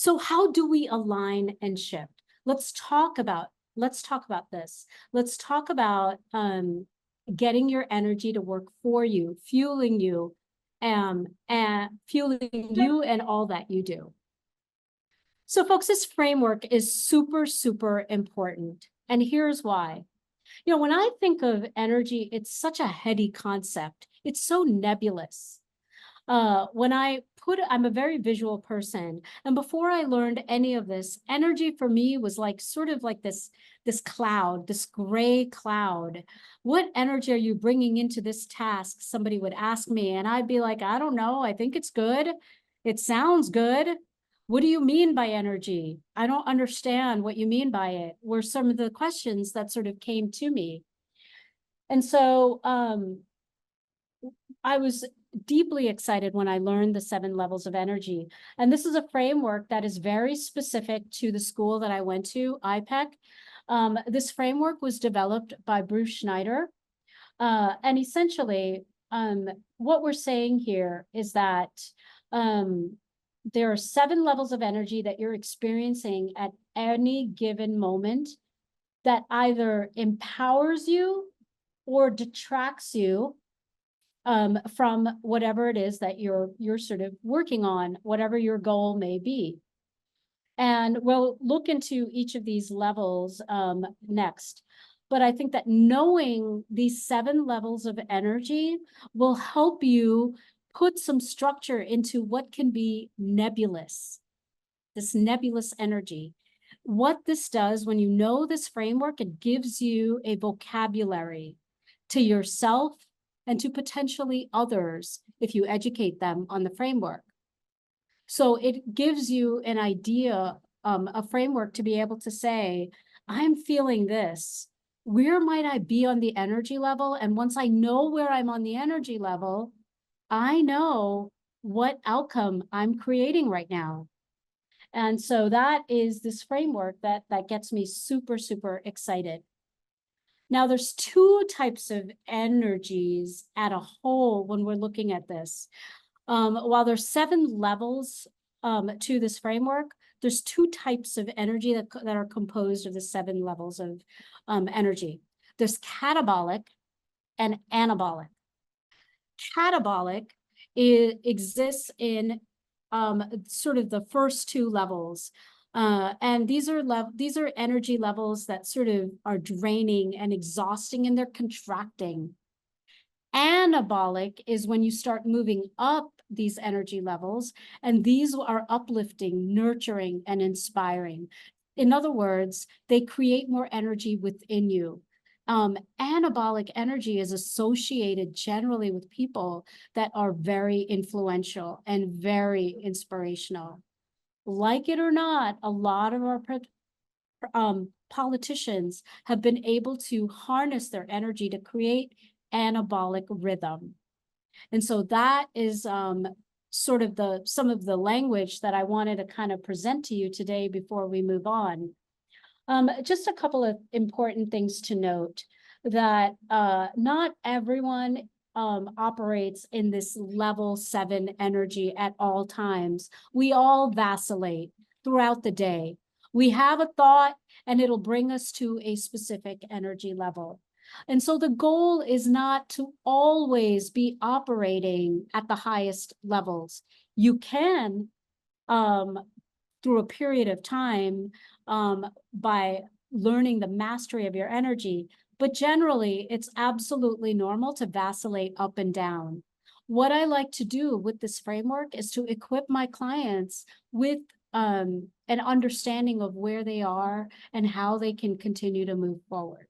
So how do we align and shift? Let's talk about this. Let's talk about getting your energy to work for you, fueling you, and fueling you and all that you do. So folks, this framework is super, super important. And here's why. You know, when I think of energy, it's such a heady concept. It's so nebulous. I'm a very visual person. And before I learned any of this, energy for me was like sort of like this cloud, this gray cloud. What energy are you bringing into this task? Somebody would ask me, and I'd be like, I don't know. I think it's good. It sounds good. What do you mean by energy? I don't understand what you mean by it, were some of the questions that sort of came to me. And so I was deeply excited when I learned the 7 levels of energy. And this is a framework that is very specific to the school that I went to, IPEC. This framework was developed by Bruce Schneider. And essentially, what we're saying here is that there are 7 levels of energy that you're experiencing at any given moment that either empowers you or detracts you from whatever it is that you're sort of working on, whatever your goal may be. And we'll look into each of these levels next. But I think that knowing these 7 levels of energy will help you put some structure into what can be nebulous, this nebulous energy. What this does, when you know this framework, it gives you a vocabulary to yourself and to potentially others if you educate them on the framework. So it gives you an idea, a framework to be able to say, I'm feeling this. Where might I be on the energy level? And once I know where I'm on the energy level, I know what outcome I'm creating right now. And so that is this framework that gets me super, super excited. Now, there's 2 types of energies at a whole when we're looking at this. While there's 7 levels to this framework, there's 2 types of energy that are composed of the 7 levels of energy. There's catabolic and anabolic. Catabolic exists in sort of the first 2 levels. And these are energy levels that sort of are draining and exhausting, and they're contracting. Anabolic is when you start moving up these energy levels, and these are uplifting, nurturing, and inspiring. In other words, they create more energy within you. Anabolic energy is associated generally with people that are very influential and very inspirational. Like it or not, a lot of our politicians have been able to harness their energy to create anabolic rhythm. And so that is sort of some of the language that I wanted to kind of present to you today before we move on. Just a couple of important things to note, that not everyone operates in this level 7 energy at all times. We all vacillate throughout the day. We have a thought and it'll bring us to a specific energy level. And so the goal is not to always be operating at the highest levels. You can, through a period of time, by learning the mastery of your energy, but generally it's absolutely normal to vacillate up and down. What I like to do with this framework is to equip my clients with an understanding of where they are and how they can continue to move forward.